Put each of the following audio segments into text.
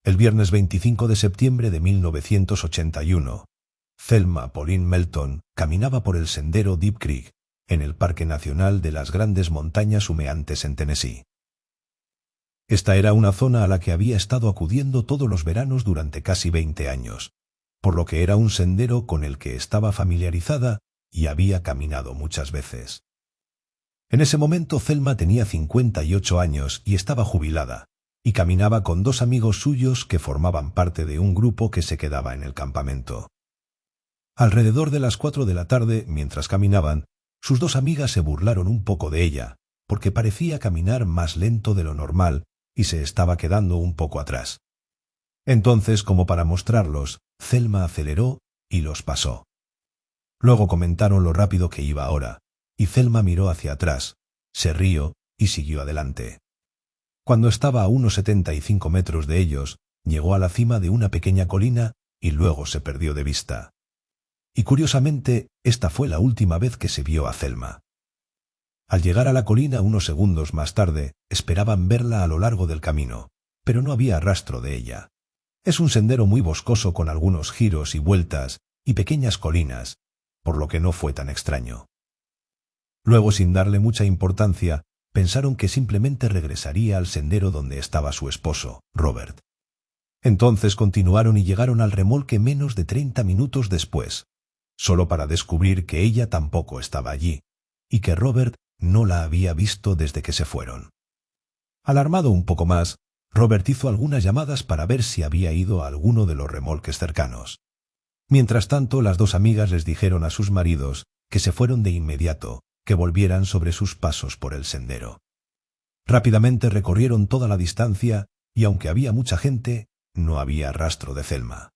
El viernes 25 de septiembre de 1981, Thelma Pauline Melton caminaba por el sendero Deep Creek, en el Parque Nacional de las Grandes Montañas Humeantes en Tennessee. Esta era una zona a la que había estado acudiendo todos los veranos durante casi 20 años, por lo que era un sendero con el que estaba familiarizada y había caminado muchas veces. En ese momento Thelma tenía 58 años y estaba jubilada, y caminaba con dos amigos suyos que formaban parte de un grupo que se quedaba en el campamento. Alrededor de las 4 de la tarde, mientras caminaban, sus dos amigas se burlaron un poco de ella, porque parecía caminar más lento de lo normal y se estaba quedando un poco atrás. Entonces, como para mostrarlos, Thelma aceleró y los pasó. Luego comentaron lo rápido que iba ahora, y Thelma miró hacia atrás, se rió y siguió adelante. Cuando estaba a unos 75 metros de ellos, llegó a la cima de una pequeña colina y luego se perdió de vista. Y curiosamente, esta fue la última vez que se vio a Thelma. Al llegar a la colina unos segundos más tarde, esperaban verla a lo largo del camino, pero no había rastro de ella. Es un sendero muy boscoso con algunos giros y vueltas y pequeñas colinas, por lo que no fue tan extraño. Luego, sin darle mucha importancia, pensaron que simplemente regresaría al sendero donde estaba su esposo, Robert. Entonces continuaron y llegaron al remolque menos de 30 minutos después, solo para descubrir que ella tampoco estaba allí, y que Robert no la había visto desde que se fueron. Alarmado un poco más, Robert hizo algunas llamadas para ver si había ido a alguno de los remolques cercanos. Mientras tanto, las dos amigas les dijeron a sus maridos que se fueron de inmediato, que volvieran sobre sus pasos por el sendero. Rápidamente recorrieron toda la distancia y aunque había mucha gente, no había rastro de Thelma.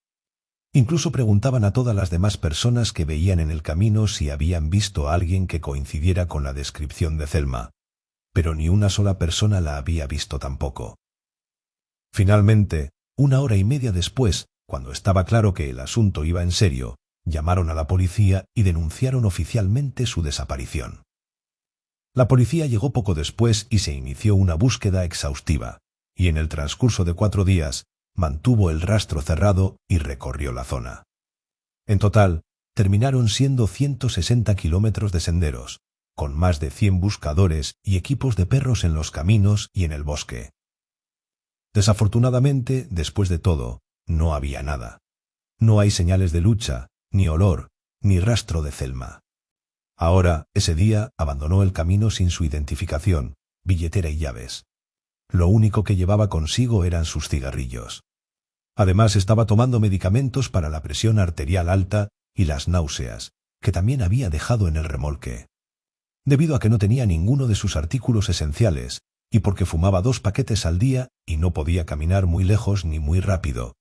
Incluso preguntaban a todas las demás personas que veían en el camino si habían visto a alguien que coincidiera con la descripción de Thelma, pero ni una sola persona la había visto tampoco. Finalmente, 1 hora y media después, cuando estaba claro que el asunto iba en serio, llamaron a la policía y denunciaron oficialmente su desaparición. La policía llegó poco después y se inició una búsqueda exhaustiva, y en el transcurso de 4 días mantuvo el rastro cerrado y recorrió la zona. En total, terminaron siendo 160 kilómetros de senderos, con más de 100 buscadores y equipos de perros en los caminos y en el bosque. Desafortunadamente, después de todo, no había nada. No hay señales de lucha, ni olor, ni rastro de Thelma. Ahora, ese día, abandonó el camino sin su identificación, billetera y llaves. Lo único que llevaba consigo eran sus cigarrillos. Además, estaba tomando medicamentos para la presión arterial alta y las náuseas, que también había dejado en el remolque. Debido a que no tenía ninguno de sus artículos esenciales, y porque fumaba 2 paquetes al día y no podía caminar muy lejos ni muy rápido,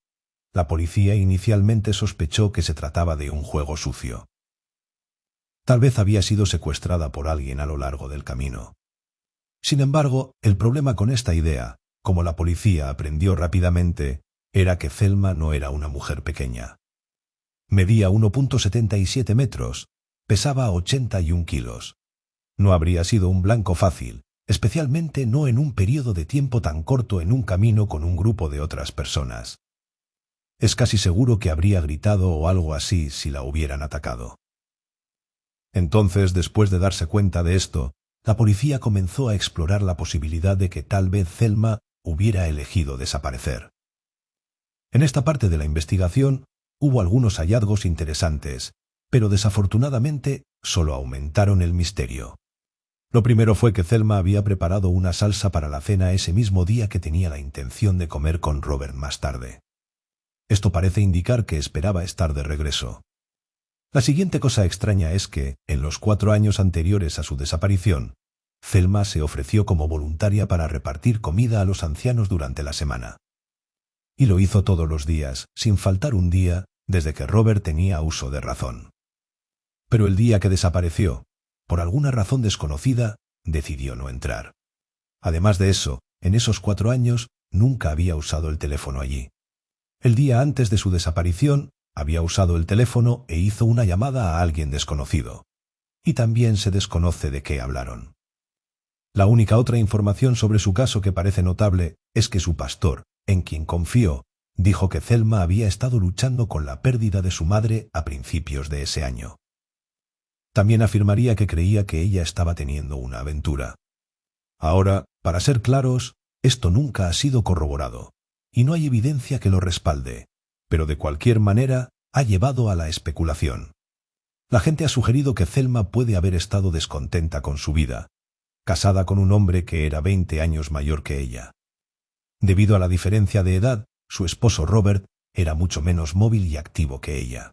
la policía inicialmente sospechó que se trataba de un juego sucio. Tal vez había sido secuestrada por alguien a lo largo del camino. Sin embargo, el problema con esta idea, como la policía aprendió rápidamente, era que Thelma no era una mujer pequeña. Medía 1,77 metros, pesaba 81 kilos. No habría sido un blanco fácil, especialmente no en un periodo de tiempo tan corto en un camino con un grupo de otras personas. Es casi seguro que habría gritado o algo así si la hubieran atacado. Entonces, después de darse cuenta de esto, la policía comenzó a explorar la posibilidad de que tal vez Thelma hubiera elegido desaparecer. En esta parte de la investigación hubo algunos hallazgos interesantes, pero desafortunadamente solo aumentaron el misterio. Lo primero fue que Thelma había preparado una salsa para la cena ese mismo día que tenía la intención de comer con Robert más tarde. Esto parece indicar que esperaba estar de regreso. La siguiente cosa extraña es que, en los 4 años anteriores a su desaparición, Thelma se ofreció como voluntaria para repartir comida a los ancianos durante la semana. Y lo hizo todos los días, sin faltar un día, desde que Robert tenía uso de razón. Pero el día que desapareció, por alguna razón desconocida, decidió no entrar. Además de eso, en esos 4 años nunca había usado el teléfono allí. El día antes de su desaparición, había usado el teléfono e hizo una llamada a alguien desconocido. Y también se desconoce de qué hablaron. La única otra información sobre su caso que parece notable es que su pastor, en quien confió, dijo que Thelma había estado luchando con la pérdida de su madre a principios de ese año. También afirmaría que creía que ella estaba teniendo una aventura. Ahora, para ser claros, esto nunca ha sido corroborado, y no hay evidencia que lo respalde, pero de cualquier manera ha llevado a la especulación. La gente ha sugerido que Thelma puede haber estado descontenta con su vida, casada con un hombre que era 20 años mayor que ella. Debido a la diferencia de edad, su esposo Robert era mucho menos móvil y activo que ella.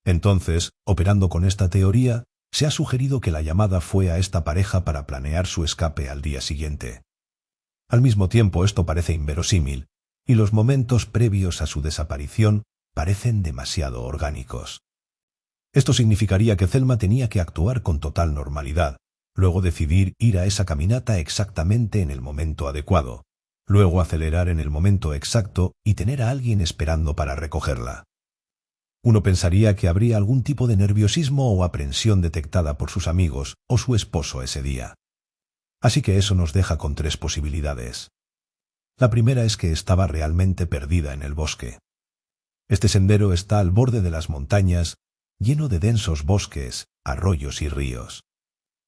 Entonces, operando con esta teoría, se ha sugerido que la llamada fue a esta pareja para planear su escape al día siguiente. Al mismo tiempo, esto parece inverosímil, y los momentos previos a su desaparición parecen demasiado orgánicos. Esto significaría que Thelma tenía que actuar con total normalidad, luego decidir ir a esa caminata exactamente en el momento adecuado, luego acelerar en el momento exacto y tener a alguien esperando para recogerla. Uno pensaría que habría algún tipo de nerviosismo o aprensión detectada por sus amigos o su esposo ese día. Así que eso nos deja con 3 posibilidades. La primera es que estaba realmente perdida en el bosque. Este sendero está al borde de las montañas, lleno de densos bosques, arroyos y ríos.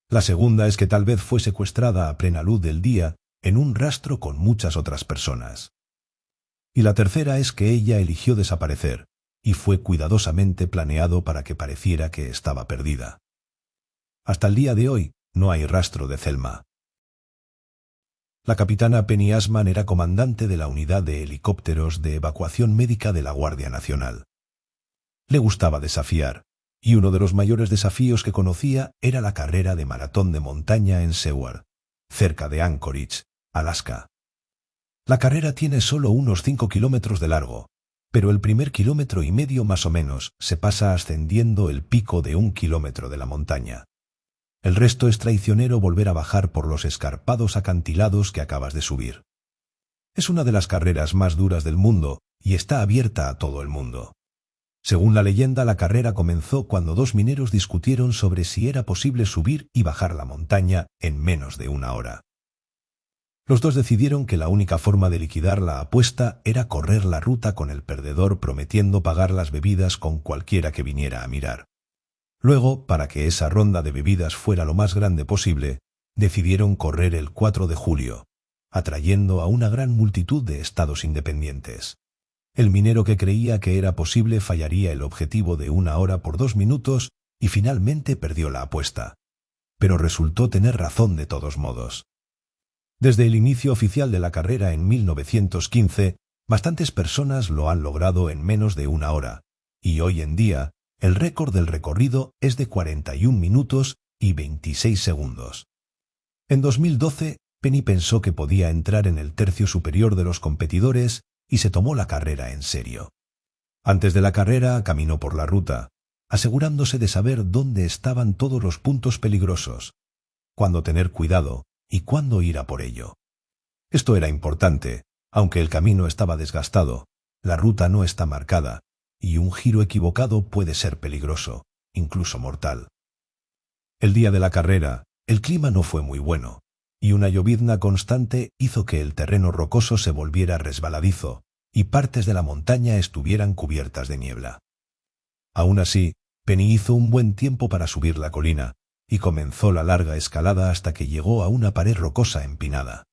La segunda es que tal vez fue secuestrada a plena luz del día en un rastro con muchas otras personas. Y la tercera es que ella eligió desaparecer, y fue cuidadosamente planeado para que pareciera que estaba perdida. Hasta el día de hoy no hay rastro de Thelma. La capitana Penny Asman era comandante de la unidad de helicópteros de evacuación médica de la Guardia Nacional. Le gustaba desafiar, y uno de los mayores desafíos que conocía era la carrera de maratón de montaña en Seward, cerca de Anchorage, Alaska. La carrera tiene solo unos 5 kilómetros de largo, pero el primer 1,5 kilómetros más o menos se pasa ascendiendo el pico de 1 kilómetro de la montaña. El resto es traicionero volver a bajar por los escarpados acantilados que acabas de subir. Es una de las carreras más duras del mundo y está abierta a todo el mundo. Según la leyenda, la carrera comenzó cuando 2 mineros discutieron sobre si era posible subir y bajar la montaña en menos de 1 hora. Los dos decidieron que la única forma de liquidar la apuesta era correr la ruta con el perdedor prometiendo pagar las bebidas con cualquiera que viniera a mirar. Luego, para que esa ronda de bebidas fuera lo más grande posible, decidieron correr el 4 de julio, atrayendo a una gran multitud de estados independientes. El minero que creía que era posible fallaría el objetivo de 1 hora por 2 minutos y finalmente perdió la apuesta. Pero resultó tener razón de todos modos. Desde el inicio oficial de la carrera en 1915, bastantes personas lo han logrado en menos de 1 hora, y hoy en día el récord del recorrido es de 41 minutos y 26 segundos. En 2012, Penny pensó que podía entrar en el tercio superior de los competidores y se tomó la carrera en serio. Antes de la carrera caminó por la ruta, asegurándose de saber dónde estaban todos los puntos peligrosos, cuándo tener cuidado y cuándo ir a por ello. Esto era importante, aunque el camino estaba desgastado, la ruta no está marcada, y un giro equivocado puede ser peligroso, incluso mortal. El día de la carrera, el clima no fue muy bueno, y una llovizna constante hizo que el terreno rocoso se volviera resbaladizo y partes de la montaña estuvieran cubiertas de niebla. Aún así, Penny hizo un buen tiempo para subir la colina, y comenzó la larga escalada hasta que llegó a una pared rocosa empinada.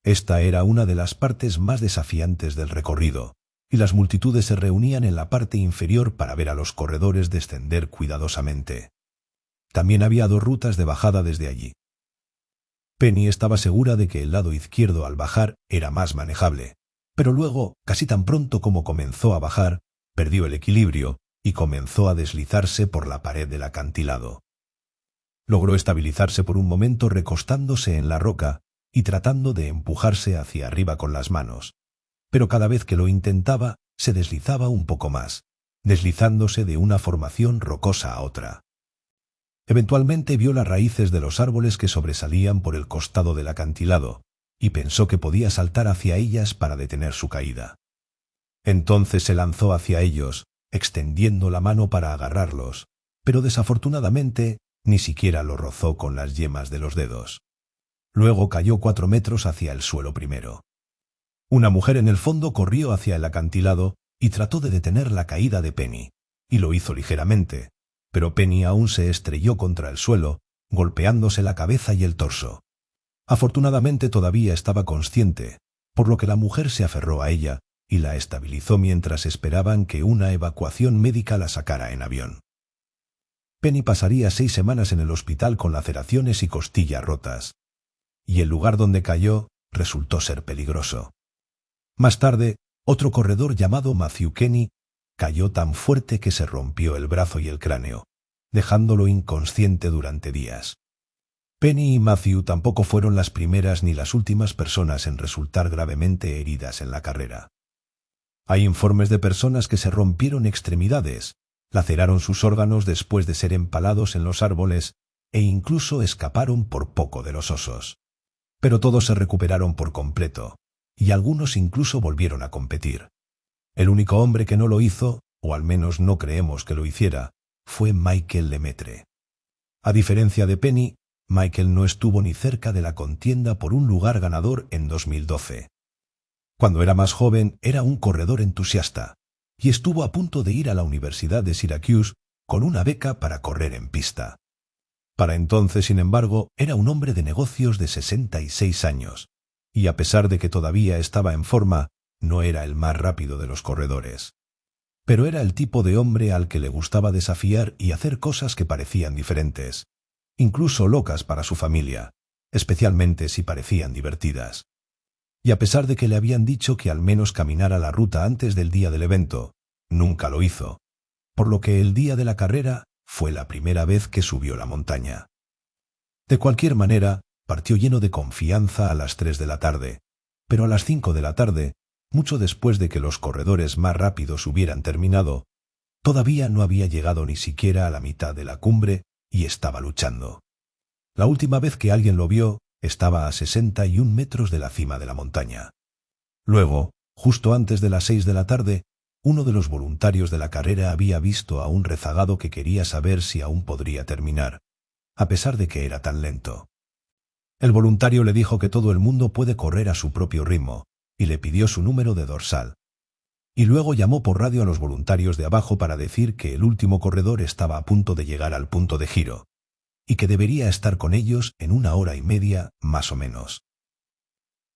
Esta era una de las partes más desafiantes del recorrido, y las multitudes se reunían en la parte inferior para ver a los corredores descender cuidadosamente. También había 2 rutas de bajada desde allí. Penny estaba segura de que el lado izquierdo al bajar era más manejable, pero luego, casi tan pronto como comenzó a bajar, perdió el equilibrio y comenzó a deslizarse por la pared del acantilado. Logró estabilizarse por un momento recostándose en la roca y tratando de empujarse hacia arriba con las manos, pero cada vez que lo intentaba se deslizaba un poco más, deslizándose de una formación rocosa a otra. Eventualmente vio las raíces de los árboles que sobresalían por el costado del acantilado y pensó que podía saltar hacia ellas para detener su caída. Entonces se lanzó hacia ellos, extendiendo la mano para agarrarlos, pero desafortunadamente ni siquiera lo rozó con las yemas de los dedos. Luego cayó 4 metros hacia el suelo primero. Una mujer en el fondo corrió hacia el acantilado y trató de detener la caída de Penny, y lo hizo ligeramente, pero Penny aún se estrelló contra el suelo, golpeándose la cabeza y el torso. Afortunadamente todavía estaba consciente, por lo que la mujer se aferró a ella y la estabilizó mientras esperaban que una evacuación médica la sacara en avión. Penny pasaría 6 semanas en el hospital con laceraciones y costillas rotas. Y el lugar donde cayó resultó ser peligroso. Más tarde, otro corredor llamado Matthew Kenny cayó tan fuerte que se rompió el brazo y el cráneo, dejándolo inconsciente durante días. Penny y Matthew tampoco fueron las primeras ni las últimas personas en resultar gravemente heridas en la carrera. Hay informes de personas que se rompieron extremidades, laceraron sus órganos después de ser empalados en los árboles e incluso escaparon por poco de los osos. Pero todos se recuperaron por completo, y algunos incluso volvieron a competir. El único hombre que no lo hizo, o al menos no creemos que lo hiciera, fue Michael Lemaitre. A diferencia de Penny, Michael no estuvo ni cerca de la contienda por un lugar ganador en 2012. Cuando era más joven era un corredor entusiasta, y estuvo a punto de ir a la Universidad de Syracuse con una beca para correr en pista. Para entonces, sin embargo, era un hombre de negocios de 66 años, y a pesar de que todavía estaba en forma, no era el más rápido de los corredores. Pero era el tipo de hombre al que le gustaba desafiar y hacer cosas que parecían diferentes, incluso locas para su familia, especialmente si parecían divertidas. Y a pesar de que le habían dicho que al menos caminara la ruta antes del día del evento, nunca lo hizo, por lo que el día de la carrera fue la primera vez que subió la montaña. De cualquier manera, partió lleno de confianza a las 3 de la tarde, pero a las 5 de la tarde, mucho después de que los corredores más rápidos hubieran terminado, todavía no había llegado ni siquiera a la mitad de la cumbre y estaba luchando. La última vez que alguien lo vio, estaba a 61 metros de la cima de la montaña. Luego, justo antes de las 6 de la tarde, uno de los voluntarios de la carrera había visto a un rezagado que quería saber si aún podría terminar, a pesar de que era tan lento. El voluntario le dijo que todo el mundo puede correr a su propio ritmo, y le pidió su número de dorsal. Y luego llamó por radio a los voluntarios de abajo para decir que el último corredor estaba a punto de llegar al punto de giro, y que debería estar con ellos en 1 hora y media, más o menos.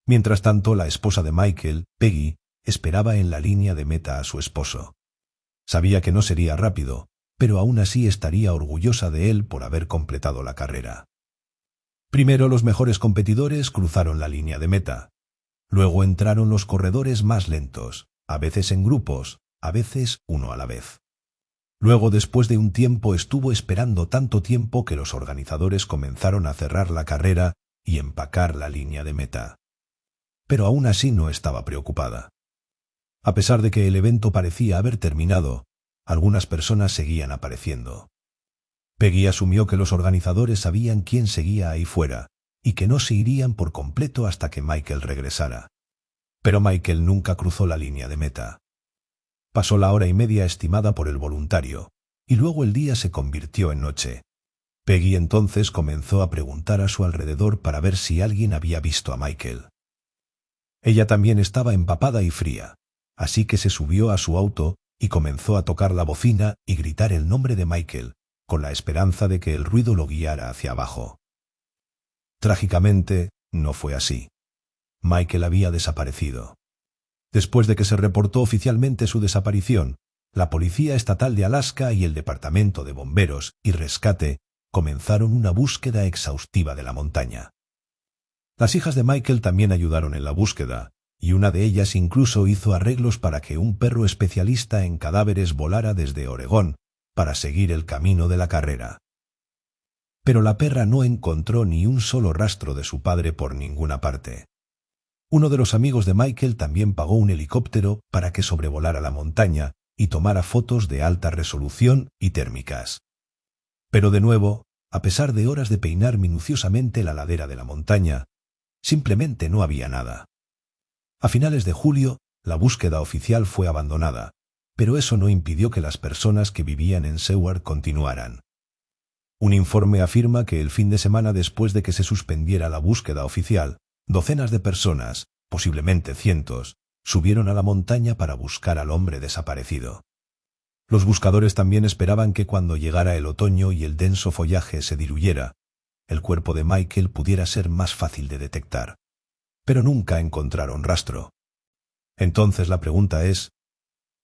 Mientras tanto, la esposa de Michael, Peggy, esperaba en la línea de meta a su esposo. Sabía que no sería rápido, pero aún así estaría orgullosa de él por haber completado la carrera. Primero los mejores competidores cruzaron la línea de meta. Luego entraron los corredores más lentos, a veces en grupos, a veces uno a la vez. Luego, después de un tiempo, estuvo esperando tanto tiempo que los organizadores comenzaron a cerrar la carrera y empacar la línea de meta. Pero aún así no estaba preocupada. A pesar de que el evento parecía haber terminado, algunas personas seguían apareciendo. Peggy asumió que los organizadores sabían quién seguía ahí fuera y que no se irían por completo hasta que Michael regresara. Pero Michael nunca cruzó la línea de meta. Pasó la 1 hora y media estimada por el voluntario, y luego el día se convirtió en noche. Peggy entonces comenzó a preguntar a su alrededor para ver si alguien había visto a Michael. Ella también estaba empapada y fría, así que se subió a su auto y comenzó a tocar la bocina y gritar el nombre de Michael, con la esperanza de que el ruido lo guiara hacia abajo. Trágicamente, no fue así. Michael había desaparecido. Después de que se reportó oficialmente su desaparición, la Policía Estatal de Alaska y el Departamento de Bomberos y Rescate comenzaron una búsqueda exhaustiva de la montaña. Las hijas de Michael también ayudaron en la búsqueda, y una de ellas incluso hizo arreglos para que un perro especialista en cadáveres volara desde Oregón para seguir el camino de la carrera. Pero la perra no encontró ni un solo rastro de su padre por ninguna parte. Uno de los amigos de Michael también pagó un helicóptero para que sobrevolara la montaña y tomara fotos de alta resolución y térmicas. Pero de nuevo, a pesar de horas de peinar minuciosamente la ladera de la montaña, simplemente no había nada. A finales de julio, la búsqueda oficial fue abandonada, pero eso no impidió que las personas que vivían en Seward continuaran. Un informe afirma que el fin de semana después de que se suspendiera la búsqueda oficial, docenas de personas, posiblemente cientos, subieron a la montaña para buscar al hombre desaparecido. Los buscadores también esperaban que cuando llegara el otoño y el denso follaje se diluyera, el cuerpo de Michael pudiera ser más fácil de detectar. Pero nunca encontraron rastro. Entonces la pregunta es,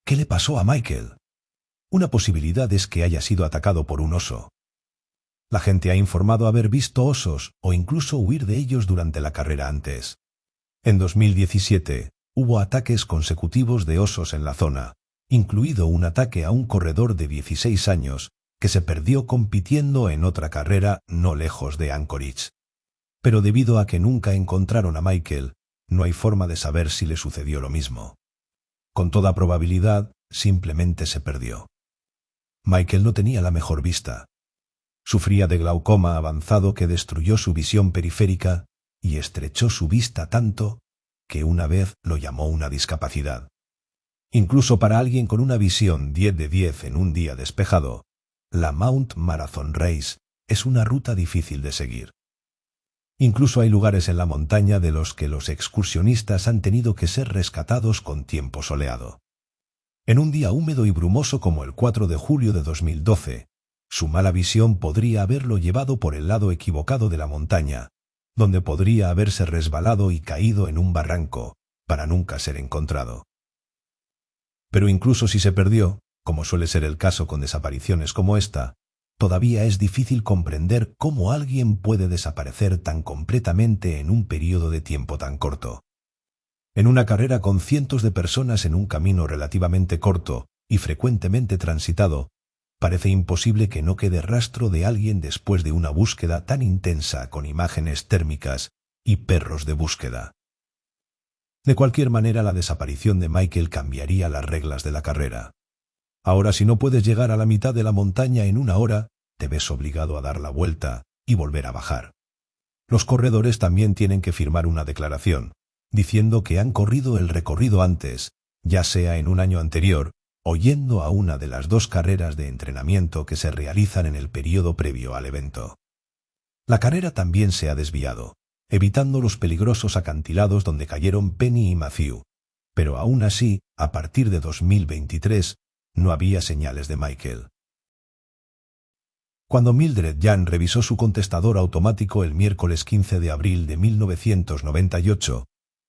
¿qué le pasó a Michael? Una posibilidad es que haya sido atacado por un oso. La gente ha informado haber visto osos o incluso huir de ellos durante la carrera antes. En 2017, hubo ataques consecutivos de osos en la zona, incluido un ataque a un corredor de 16 años que se perdió compitiendo en otra carrera no lejos de Anchorage. Pero debido a que nunca encontraron a Michael, no hay forma de saber si le sucedió lo mismo. Con toda probabilidad, simplemente se perdió. Michael no tenía la mejor vista. Sufría de glaucoma avanzado que destruyó su visión periférica y estrechó su vista tanto que una vez lo llamó una discapacidad. Incluso para alguien con una visión 10 de 10 en un día despejado, la Mount Marathon Race es una ruta difícil de seguir. Incluso hay lugares en la montaña de los que los excursionistas han tenido que ser rescatados con tiempo soleado. En un día húmedo y brumoso como el 4 de julio de 2012, su mala visión podría haberlo llevado por el lado equivocado de la montaña, donde podría haberse resbalado y caído en un barranco, para nunca ser encontrado. Pero incluso si se perdió, como suele ser el caso con desapariciones como esta, todavía es difícil comprender cómo alguien puede desaparecer tan completamente en un periodo de tiempo tan corto. En una carrera con cientos de personas en un camino relativamente corto y frecuentemente transitado, parece imposible que no quede rastro de alguien después de una búsqueda tan intensa con imágenes térmicas y perros de búsqueda. De cualquier manera, la desaparición de Michael cambiaría las reglas de la carrera. Ahora, si no puedes llegar a la mitad de la montaña en una hora, te ves obligado a dar la vuelta y volver a bajar. Los corredores también tienen que firmar una declaración, diciendo que han corrido el recorrido antes, ya sea en un año anterior o yendo a una de las 2 carreras de entrenamiento que se realizan en el periodo previo al evento. La carrera también se ha desviado, evitando los peligrosos acantilados donde cayeron Penny y Matthew, pero aún así, a partir de 2023, no había señales de Michael. Cuando Mildred Young revisó su contestador automático el miércoles 15 de abril de 1998,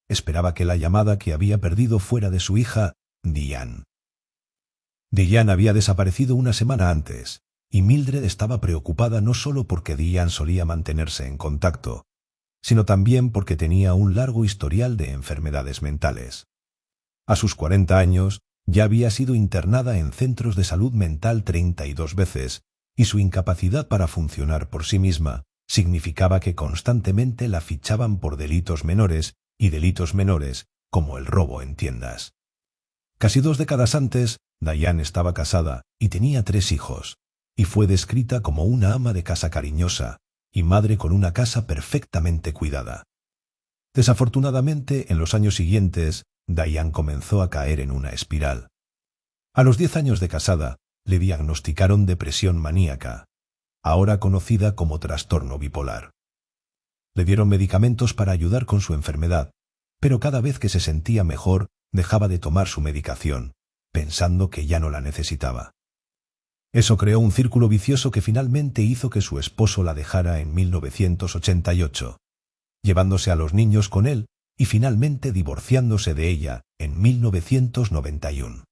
esperaba que la llamada que había perdido fuera de su hija, Diane. Diane había desaparecido una semana antes, y Mildred estaba preocupada no solo porque Diane solía mantenerse en contacto, sino también porque tenía un largo historial de enfermedades mentales. A sus 40 años, ya había sido internada en centros de salud mental 32 veces, y su incapacidad para funcionar por sí misma significaba que constantemente la fichaban por delitos menores y delitos menores, como el robo en tiendas. Casi 2 décadas antes, Diane estaba casada y tenía 3 hijos, y fue descrita como una ama de casa cariñosa y madre con una casa perfectamente cuidada. Desafortunadamente, en los años siguientes, Diane comenzó a caer en una espiral. A los 10 años de casada, le diagnosticaron depresión maníaca, ahora conocida como trastorno bipolar. Le dieron medicamentos para ayudar con su enfermedad, pero cada vez que se sentía mejor, dejaba de tomar su medicación, pensando que ya no la necesitaba. Eso creó un círculo vicioso que finalmente hizo que su esposo la dejara en 1988, llevándose a los niños con él y finalmente divorciándose de ella en 1991.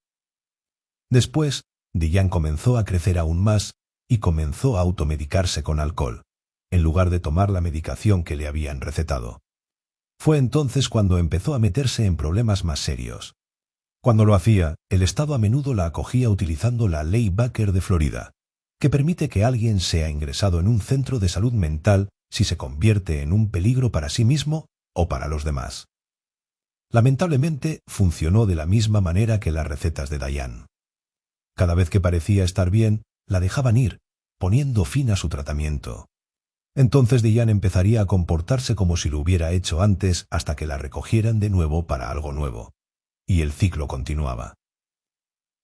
Después, Diane comenzó a crecer aún más y comenzó a automedicarse con alcohol, en lugar de tomar la medicación que le habían recetado. Fue entonces cuando empezó a meterse en problemas más serios. Cuando lo hacía, el Estado a menudo la acogía utilizando la Ley Baker de Florida, que permite que alguien sea ingresado en un centro de salud mental si se convierte en un peligro para sí mismo o para los demás. Lamentablemente, funcionó de la misma manera que las recetas de Diane. Cada vez que parecía estar bien, la dejaban ir, poniendo fin a su tratamiento. Entonces Diane empezaría a comportarse como si lo hubiera hecho antes hasta que la recogieran de nuevo para algo nuevo. Y el ciclo continuaba.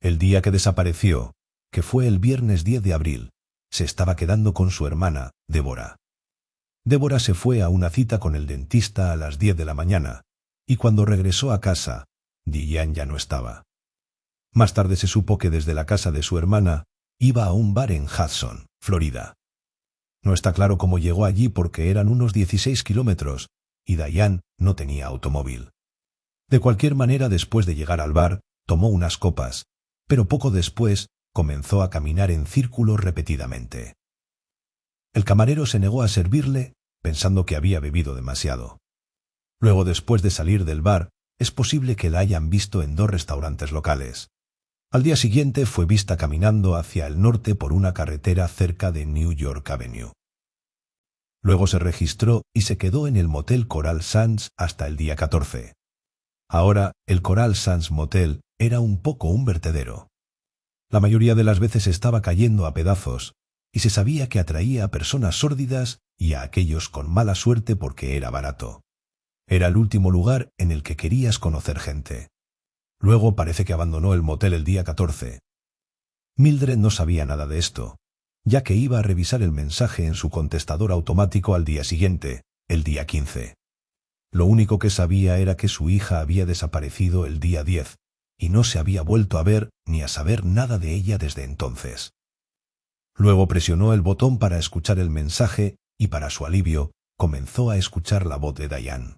El día que desapareció, que fue el viernes 10 de abril, se estaba quedando con su hermana, Débora. Débora se fue a una cita con el dentista a las 10 de la mañana, y cuando regresó a casa, Diane ya no estaba. Más tarde se supo que desde la casa de su hermana iba a un bar en Hudson, Florida. No está claro cómo llegó allí porque eran unos 16 kilómetros y Diane no tenía automóvil. De cualquier manera, después de llegar al bar, tomó unas copas, pero poco después comenzó a caminar en círculos repetidamente. El camarero se negó a servirle, pensando que había bebido demasiado. Luego, después de salir del bar, es posible que la hayan visto en 2 restaurantes locales. Al día siguiente fue vista caminando hacia el norte por una carretera cerca de New York Avenue. Luego se registró y se quedó en el motel Coral Sands hasta el día 14. Ahora, el Coral Sands Motel era un poco un vertedero. La mayoría de las veces estaba cayendo a pedazos, y se sabía que atraía a personas sórdidas y a aquellos con mala suerte porque era barato. Era el último lugar en el que querías conocer gente. Luego parece que abandonó el motel el día 14. Mildred no sabía nada de esto, ya que iba a revisar el mensaje en su contestador automático al día siguiente, el día 15. Lo único que sabía era que su hija había desaparecido el día 10, y no se había vuelto a ver ni a saber nada de ella desde entonces. Luego presionó el botón para escuchar el mensaje y, para su alivio, comenzó a escuchar la voz de Diane.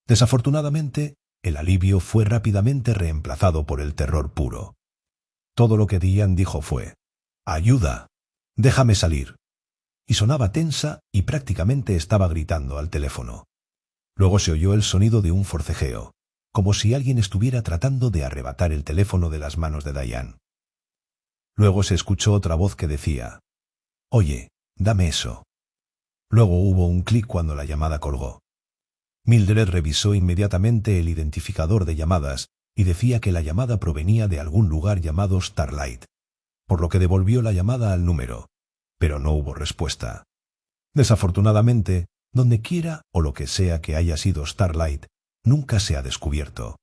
Desafortunadamente, el alivio fue rápidamente reemplazado por el terror puro. Todo lo que Diane dijo fue: «¡Ayuda! ¡Déjame salir!», y sonaba tensa y prácticamente estaba gritando al teléfono. Luego se oyó el sonido de un forcejeo, como si alguien estuviera tratando de arrebatar el teléfono de las manos de Diane. Luego se escuchó otra voz que decía: «Oye, dame eso». Luego hubo un clic cuando la llamada colgó. Mildred revisó inmediatamente el identificador de llamadas y decía que la llamada provenía de algún lugar llamado Starlight, por lo que devolvió la llamada al número, pero no hubo respuesta. Desafortunadamente, dondequiera o lo que sea que haya sido Starlight, nunca se ha descubierto.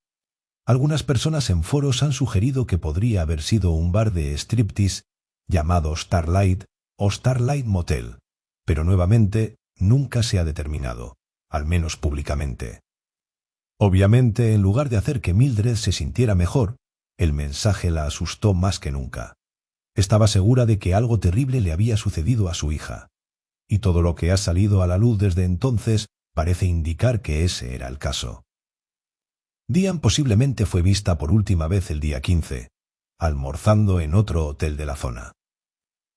Algunas personas en foros han sugerido que podría haber sido un bar de striptease llamado Starlight o Starlight Motel, pero nuevamente nunca se ha determinado, al menos públicamente. Obviamente, en lugar de hacer que Mildred se sintiera mejor, el mensaje la asustó más que nunca. Estaba segura de que algo terrible le había sucedido a su hija, y todo lo que ha salido a la luz desde entonces parece indicar que ese era el caso. Diane posiblemente fue vista por última vez el día 15, almorzando en otro hotel de la zona.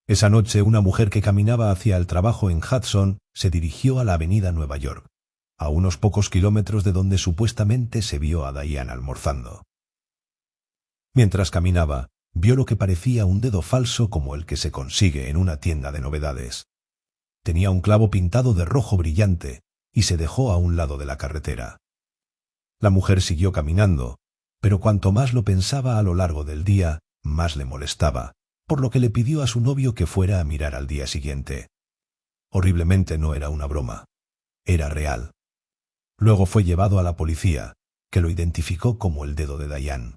Esa noche, una mujer que caminaba hacia el trabajo en Hudson se dirigió a la avenida Nueva York, a unos pocos kilómetros de donde supuestamente se vio a Diane almorzando. Mientras caminaba, vio lo que parecía un dedo falso como el que se consigue en una tienda de novedades. Tenía un clavo pintado de rojo brillante y se dejó a un lado de la carretera. La mujer siguió caminando, pero cuanto más lo pensaba a lo largo del día, más le molestaba, por lo que le pidió a su novio que fuera a mirar al día siguiente. Horriblemente no era una broma. Era real. Luego fue llevado a la policía, que lo identificó como el dedo de Diane.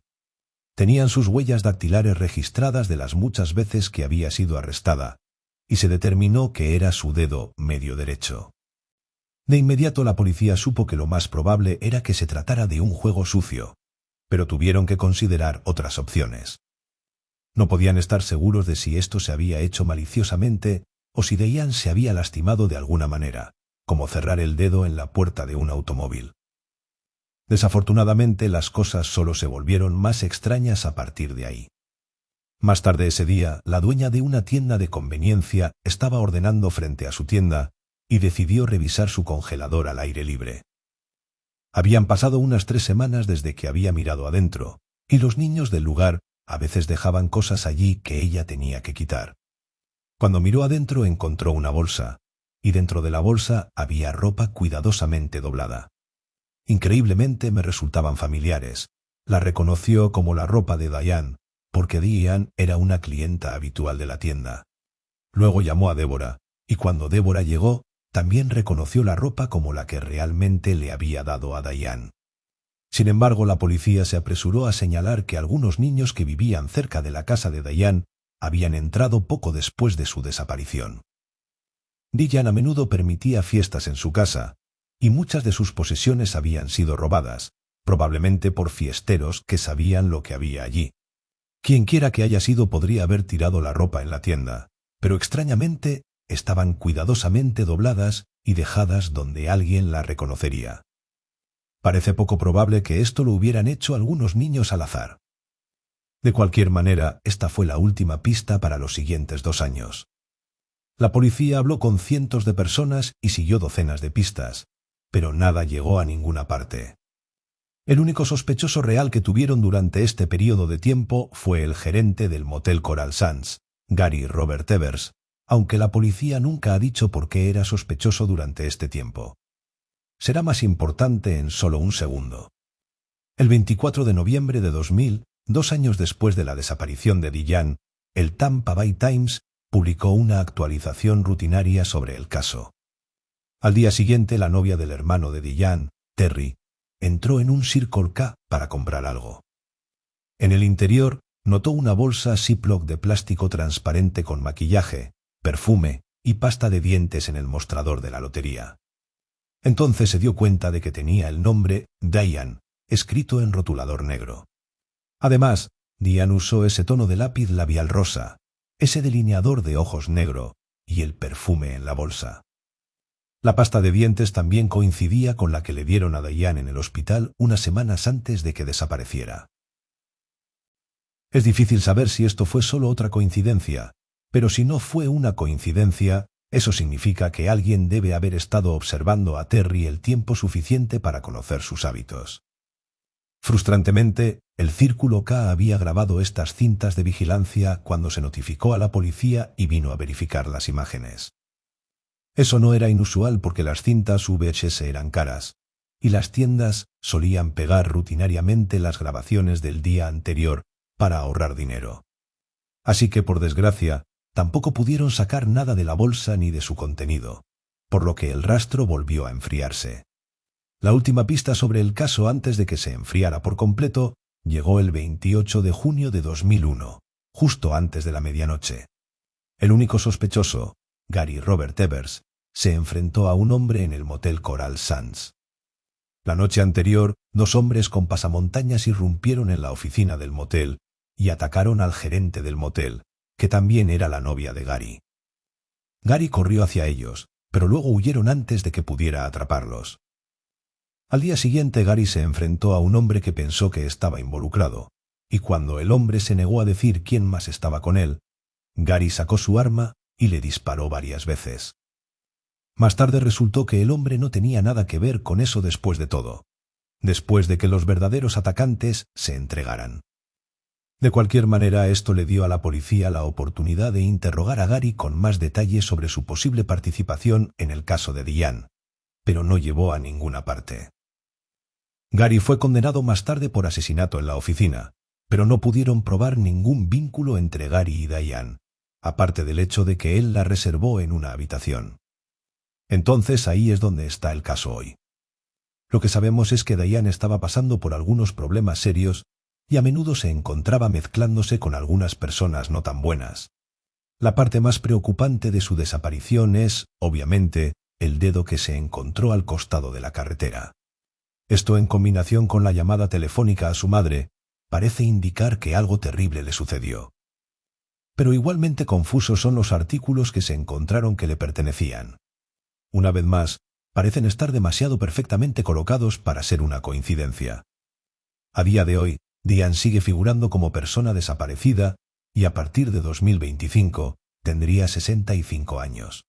Tenían sus huellas dactilares registradas de las muchas veces que había sido arrestada, y se determinó que era su dedo medio derecho. De inmediato la policía supo que lo más probable era que se tratara de un juego sucio, pero tuvieron que considerar otras opciones. No podían estar seguros de si esto se había hecho maliciosamente o si Diane se había lastimado de alguna manera, como cerrar el dedo en la puerta de un automóvil. Desafortunadamente, las cosas solo se volvieron más extrañas a partir de ahí. Más tarde ese día, la dueña de una tienda de conveniencia estaba ordenando frente a su tienda y decidió revisar su congelador al aire libre. Habían pasado unas 3 semanas desde que había mirado adentro, y los niños del lugar a veces dejaban cosas allí que ella tenía que quitar. Cuando miró adentro encontró una bolsa, y dentro de la bolsa había ropa cuidadosamente doblada. Increíblemente me resultaban familiares. La reconoció como la ropa de Diane, porque Diane era una clienta habitual de la tienda. Luego llamó a Deborah, y cuando Deborah llegó, también reconoció la ropa como la que realmente le había dado a Diane. Sin embargo, la policía se apresuró a señalar que algunos niños que vivían cerca de la casa de Diane habían entrado poco después de su desaparición. Diane a menudo permitía fiestas en su casa, y muchas de sus posesiones habían sido robadas, probablemente por fiesteros que sabían lo que había allí. Quienquiera que haya sido podría haber tirado la ropa en la tienda, pero extrañamente estaban cuidadosamente dobladas y dejadas donde alguien la reconocería. Parece poco probable que esto lo hubieran hecho algunos niños al azar. De cualquier manera, esta fue la última pista para los siguientes 2 años. La policía habló con cientos de personas y siguió docenas de pistas, pero nada llegó a ninguna parte. El único sospechoso real que tuvieron durante este periodo de tiempo fue el gerente del motel Coral Sands, Gary Robert Evers, aunque la policía nunca ha dicho por qué era sospechoso durante este tiempo. Será más importante en solo un segundo. El 24 de noviembre de 2000, 2 años después de la desaparición de Diane, el Tampa Bay Times publicó una actualización rutinaria sobre el caso. Al día siguiente, la novia del hermano de Diane, Terry, entró en un Circle K para comprar algo. En el interior, notó una bolsa Ziploc de plástico transparente con maquillaje, perfume y pasta de dientes en el mostrador de la lotería. Entonces se dio cuenta de que tenía el nombre Diane escrito en rotulador negro. Además, Diane usó ese tono de lápiz labial rosa, ese delineador de ojos negro y el perfume en la bolsa. La pasta de dientes también coincidía con la que le dieron a Diane en el hospital unas semanas antes de que desapareciera. Es difícil saber si esto fue solo otra coincidencia, pero si no fue una coincidencia, eso significa que alguien debe haber estado observando a Terry el tiempo suficiente para conocer sus hábitos. Frustrantemente, el Círculo K había grabado estas cintas de vigilancia cuando se notificó a la policía y vino a verificar las imágenes. Eso no era inusual porque las cintas VHS eran caras, y las tiendas solían pegar rutinariamente las grabaciones del día anterior para ahorrar dinero. Así que, por desgracia, tampoco pudieron sacar nada de la bolsa ni de su contenido, por lo que el rastro volvió a enfriarse. La última pista sobre el caso antes de que se enfriara por completo llegó el 28 de junio de 2001, justo antes de la medianoche. El único sospechoso, Gary Robert Evers, se enfrentó a un hombre en el motel Coral Sands. La noche anterior, 2 hombres con pasamontañas irrumpieron en la oficina del motel y atacaron al gerente del motel, que también era la novia de Gary. Gary corrió hacia ellos, pero luego huyeron antes de que pudiera atraparlos. Al día siguiente, Gary se enfrentó a un hombre que pensó que estaba involucrado, y cuando el hombre se negó a decir quién más estaba con él, Gary sacó su arma y le disparó varias veces. Más tarde resultó que el hombre no tenía nada que ver con eso después de todo, después de que los verdaderos atacantes se entregaran. De cualquier manera, esto le dio a la policía la oportunidad de interrogar a Gary con más detalles sobre su posible participación en el caso de Diane, pero no llevó a ninguna parte. Gary fue condenado más tarde por asesinato en la oficina, pero no pudieron probar ningún vínculo entre Gary y Diane, aparte del hecho de que él la reservó en una habitación. Entonces ahí es donde está el caso hoy. Lo que sabemos es que Diane estaba pasando por algunos problemas serios y a menudo se encontraba mezclándose con algunas personas no tan buenas. La parte más preocupante de su desaparición es, obviamente, el dedo que se encontró al costado de la carretera. Esto, en combinación con la llamada telefónica a su madre, parece indicar que algo terrible le sucedió. Pero igualmente confusos son los artículos que se encontraron que le pertenecían. Una vez más, parecen estar demasiado perfectamente colocados para ser una coincidencia. A día de hoy, Diane sigue figurando como persona desaparecida y a partir de 2025 tendría 65 años.